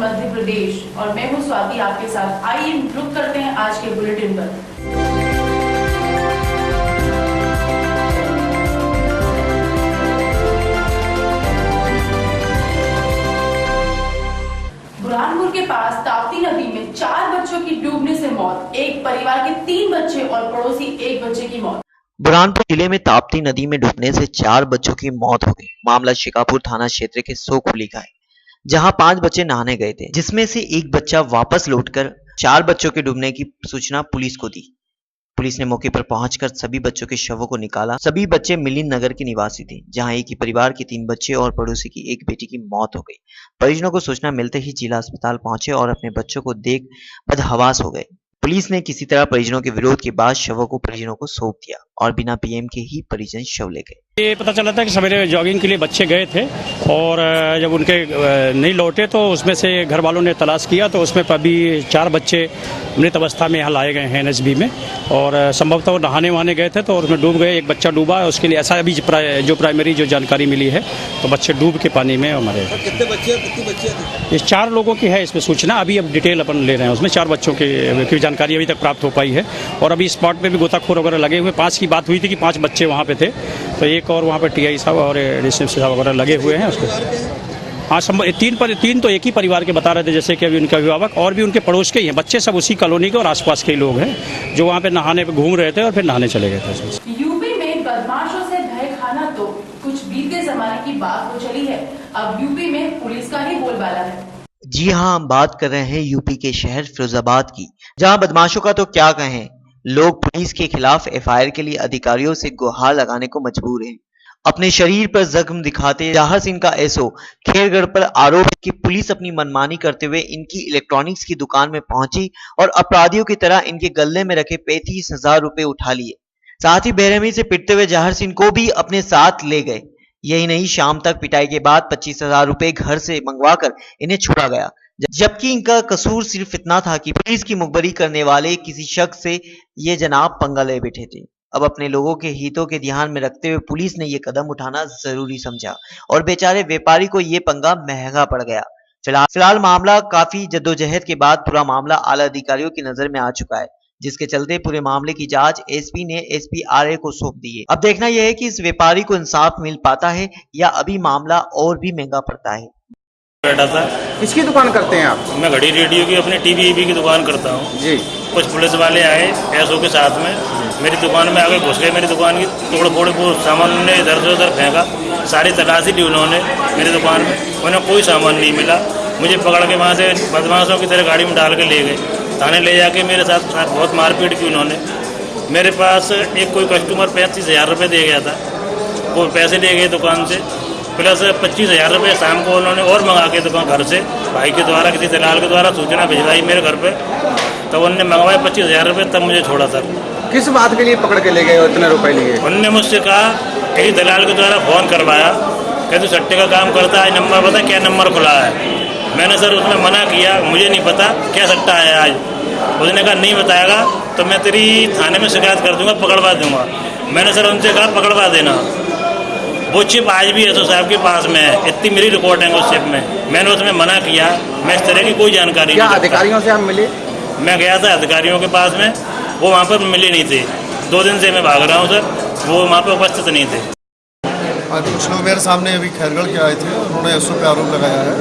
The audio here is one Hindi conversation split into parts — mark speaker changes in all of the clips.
Speaker 1: मध्य प्रदेश और मैं हूं स्वाति आपके साथ। आइए रुक करते हैं आज के बुलेटिन पर। बुरहानपुर के पास ताप्ती नदी में 4 बच्चों की डूबने से मौत, एक परिवार के 3 बच्चे और पड़ोसी एक बच्चे की मौत।
Speaker 2: बुरहानपुर जिले में ताप्ती नदी में डूबने से 4 बच्चों की मौत हो गई। मामला शिकापुर थाना क्षेत्र के सोखुली का है, जहां 5 बच्चे नहाने गए थे, जिसमें से एक बच्चा वापस लौटकर 4 बच्चों के डूबने की सूचना पुलिस को दी। पुलिस ने मौके पर पहुंचकर सभी बच्चों के शवों को निकाला। सभी बच्चे मिलिंद नगर के निवासी थे, जहां एक ही परिवार के 3 बच्चे और पड़ोसी की एक बेटी की मौत हो गई। परिजनों को सूचना मिलते ही जिला अस्पताल पहुंचे और अपने बच्चों को देख बदहवास हो गए। पुलिस ने किसी तरह परिजनों के विरोध के बाद शवों को परिजनों को सौंप दिया और बिना पीएम के ही परिजन शव ले गए।
Speaker 3: ये पता चला था कि सवेरे जॉगिंग के लिए बच्चे गए थे और जब उनके नहीं लौटे तो उसमें से घर वालों ने तलाश किया तो उसमें अभी 4 बच्चे मृत अवस्था में यहाँ लाए गए हैं एनएसबी में, और संभवतः वो नहाने वहाने गए थे तो उसमें डूब गए। एक बच्चा डूबा है, उसके लिए ऐसा अभी जो प्राइमरी जो जानकारी मिली है तो बच्चे डूब के पानी में मरे।
Speaker 4: कितने बच्चे थे?
Speaker 3: ये 4 लोगों की है इसमें सूचना, अभी अब डिटेल अपन ले रहे हैं। उसमें 4 बच्चों की जानकारी अभी तक प्राप्त हो पाई है और अभी स्पॉट पे भी गोताखोर वगैरह लगे हुए। 5 की बात हुई थी कि 5 बच्चे वहाँ पे थे, तो एक और वहाँ पे टीआई साहब और एडिशनल साहब वगैरह लगे हुए हैं उसको। हाँ, 3 तो एक ही परिवार के बता रहे थे, जैसे कि अभी उनके अभिभावक और भी उनके पड़ोस के ही हैं। बच्चे सब उसी कॉलोनी के और आसपास के लोग हैं जो वहाँ पे नहाने पे घूम रहे थे और फिर नहाने चले गए थे।
Speaker 1: यूपी में बदमाशों से भय खाना तो कुछ बीते जमाने की बात हो चली है, अब यूपी में पुलिस का ही बोलबाला है।
Speaker 2: जी हाँ, हम बात कर रहे हैं यूपी के शहर फिरोजाबाद की, जहां बदमाशों का तो क्या कहें, लोग पुलिस के खिलाफ एफआईआर के लिए अधिकारियों से गुहार लगाने को मजबूर हैं। अपने शरीर पर जख्म दिखाते जवाहर सिंह का एसओ खेरगढ़ पर आरोप है कि पुलिस अपनी मनमानी करते हुए इनकी इलेक्ट्रॉनिक्स की दुकान में पहुंची और अपराधियों की तरह इनके गले में रखे 35,000 रुपए उठा लिए। साथ ही बेरहमी से पिटते हुए जवाहर सिंह को भी अपने साथ ले गए। यही नहीं, शाम तक पिटाई के बाद 25,000 रुपए घर से मंगवाकर इन्हें छोड़ा गया, जबकि इनका कसूर सिर्फ इतना था कि पुलिस की मुखबरी करने वाले किसी शख्स से ये जनाब पंगा ले बैठे थे। अब अपने लोगों के हितों के ध्यान में रखते हुए पुलिस ने ये कदम उठाना जरूरी समझा और बेचारे व्यापारी को ये पंगा महंगा पड़ गया। फिलहाल मामला काफी जद्दोजहद के बाद पूरा मामला आला अधिकारियों की नजर में आ चुका है, जिसके चलते पूरे मामले की जांच एसपी ने एसपी आरए को सौंप दी है। अब देखना यह है कि इस व्यापारी को इंसाफ मिल पाता है या अभी मामला और भी महंगा पड़ता है।
Speaker 4: बैठा था।
Speaker 5: किसकी दुकान करते हैं आप?
Speaker 4: मैं घड़ी रेडियो की अपनी टीवी की दुकान करता हूँ
Speaker 5: जी।
Speaker 4: कुछ पुलिस वाले आए एसओ के साथ में, मेरी दुकान में आगे घुस गए। मेरी दुकान की तोड़ फोड़ सामान उन्होंने इधर से उधर फेंका, सारी तलाशी ली उन्होंने मेरी दुकान में, उन्हें कोई सामान नहीं मिला। मुझे पकड़ के वहाँ से बदमाशों की तरह गाड़ी में डाल के ले गए, थाने ले जाके मेरे साथ बहुत मारपीट की उन्होंने। मेरे पास एक कोई कस्टमर 35,000 रुपये दे गया था, वो पैसे ले गए दुकान से, प्लस 25,000 रुपये शाम को उन्होंने और मंगा के दुकान घर से भाई के द्वारा किसी दलाल के द्वारा सूचना भिजवाई मेरे घर पे, तो उन्होंने मंगवाए 25,000 रुपये, तब मुझे छोड़ा सर।
Speaker 5: किस बात के लिए पकड़ के ले गए और इतने रुपए लिए?
Speaker 4: उन्होंने मुझसे कहा कहीं दलाल के द्वारा फ़ोन करवाया, कहते सट्टे का काम करता है, नंबर पता क्या नंबर खुला है। मैंने सर उसमें मना किया, मुझे नहीं पता क्या सट्टा है आज। उसने कहा नहीं बताएगा तो मैं तेरी थाने में शिकायत कर दूंगा, पकड़वा दूंगा। मैंने सर उनसे कहा पकड़वा देना। वो चिप आज भी एसओ साहब के पास में है, इतनी मेरी रिकॉर्ड है उस चिप में। मैंने उसमें मना किया, मैं इस तरह की कोई जानकारी
Speaker 5: क्या अधिकारियों से आप मिले?
Speaker 4: मैं गया था अधिकारियों के पास में, वो वहाँ पर मिले नहीं थे। 2 दिन से मैं भाग रहा हूँ सर, वो वहाँ पर उपस्थित नहीं थे।
Speaker 6: आज कुछ लोग मेरे सामने अभी खैरगढ़ के आए थे, उन्होंने एसओ पे आरोप लगाया है,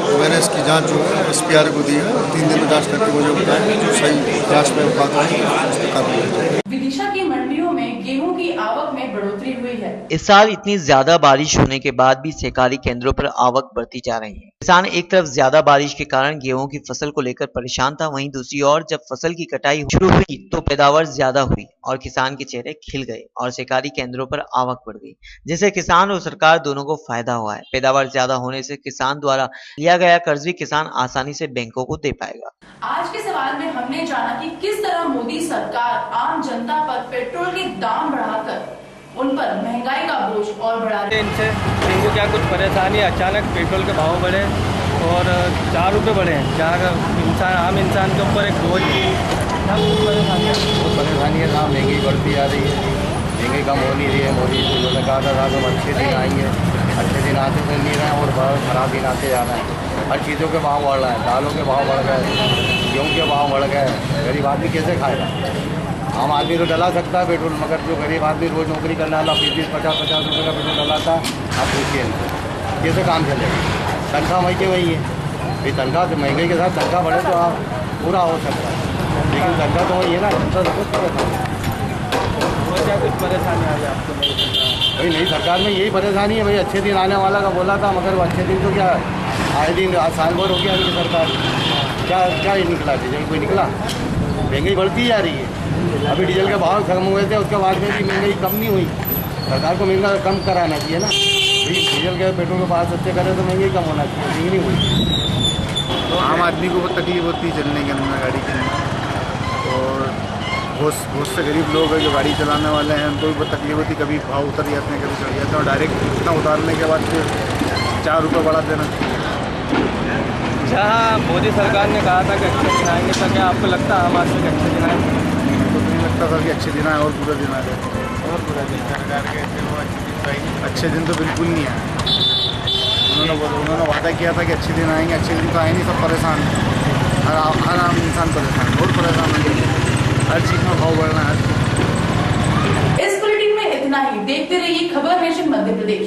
Speaker 6: तो मैंने इसकी जांच जो है एसपी आरए को दी है। 3 दिन में जांच करके मुझे बताएंगे, जो सही जांच में बात होगी उस पर कार्रवाई होगी।
Speaker 1: विदिशा की मंडियों में गेहूं की आवक में बढ़ोतरी हुई है।
Speaker 2: इस साल इतनी ज्यादा बारिश होने के बाद भी सहकारी केंद्रों पर आवक बढ़ती जा रही है। किसान एक तरफ ज्यादा बारिश के कारण गेहूं की फसल को लेकर परेशान था, वहीं दूसरी ओर जब फसल की कटाई शुरू हुई तो पैदावार ज्यादा हुई और किसान के चेहरे खिल गए और सहकारी केंद्रों पर आवक बढ़ गई, जिससे किसान और सरकार दोनों को फायदा हुआ है। पैदावार ज्यादा होने से किसान द्वारा लिया गया कर्ज भी किसान आसानी से बैंकों को दे पाएगा।
Speaker 1: आज के सवाल में हमने जाना कि किस तरह मोदी सरकार आम जनता पर पेट्रोल के दाम बढ़ाकर उन पर महंगाई का बोझ और बढ़ा रही है।
Speaker 7: इनको क्या कुछ परेशानी, अचानक पेट्रोल के भाव बढ़े और 4 रुपये बढ़े हैं, जहाँ आम इंसान के ऊपर एक बोझ की बहुत परेशानी है। दाम महंगी बढ़ती जा रही है, महंगाई कम हो नहीं रही है। मोदी जी ने कहा था हम अच्छे दिन आएंगे,
Speaker 8: अच्छे दिन आते तो नहीं रहे और खराब दिन आते जा रहे हैं। हर चीज़ों के भाव बढ़ रहे हैं, दालों के भाव बढ़ गए, गेहूँ के भाव बढ़ गए। गरीब आदमी कैसे खाएगा? आम आदमी तो डला सकता है पेट्रोल, मगर जो गरीब आदमी रोज़ नौकरी करने वाला 20-20, 50-50 रुपये का पेट्रोल डलाता, आप पूछिए इनसे कैसे काम चलेगा? तनख्वाह वही के वही है भाई, तनख्वाह से महंगाई के साथ तनख्वाह बढ़े तो आप पूरा हो सकता है, लेकिन तनख्वाह तो वही है ना,
Speaker 7: क्या कुछ परेशानी आ गई आपको?
Speaker 8: भाई नई सरकार में यही परेशानी है भाई, अच्छे दिन आने वाला का बोला था, मगर वो अच्छे दिन तो क्या आए दिन साल भर हो गया इनकी सरकार, क्या निकला? डीजल कोई निकला? महंगाई बढ़ती जा रही है। अभी डीजल के भाव कम हुए थे, उसके बाद में भी महंगाई कम नहीं हुई। सरकार को महंगा कम कराना चाहिए ना भाई, डीजल के पेट्रोल के भाव सस्ते करें तो महंगाई कम होना चाहिए, महंगी नहीं हुई।
Speaker 6: तो आम आदमी को बहुत तकलीफ होती है चलने के अंदर, गाड़ी के अंदर, और बहुत से गरीब लोग हैं जो गाड़ी चलाने वाले हैं, उनको भी बहुत तकलीफ होती है। कभी भाव उतर जाते हैं, कभी चढ़ जाते हैं, और डायरेक्ट इतना उतारने के बाद फिर 4 रुपये बढ़ा देना।
Speaker 7: जहाँ मोदी सरकार ने कहा था कि अच्छे दिन आएंगे, तो क्या आपको लगता है आम आदमी के अच्छे दिन आएंगे?
Speaker 6: तो नहीं लगता था कि अच्छे दिन आए, और बुरा दिन आ गए।
Speaker 7: और बुरा दिन
Speaker 6: सरकार के अच्छे दिन तो बिल्कुल नहीं आए। उन्होंने वादा किया था कि अच्छे दिन आएंगे, अच्छे दिन तो आए नहीं, सब परेशान हैं। हर आम इंसान परेशान, बहुत परेशान है, हर चीज़ में भाव बढ़ना है।
Speaker 1: इस बुलेटिन में इतना ही। देखते रहिए खबर नेशन मध्य प्रदेश।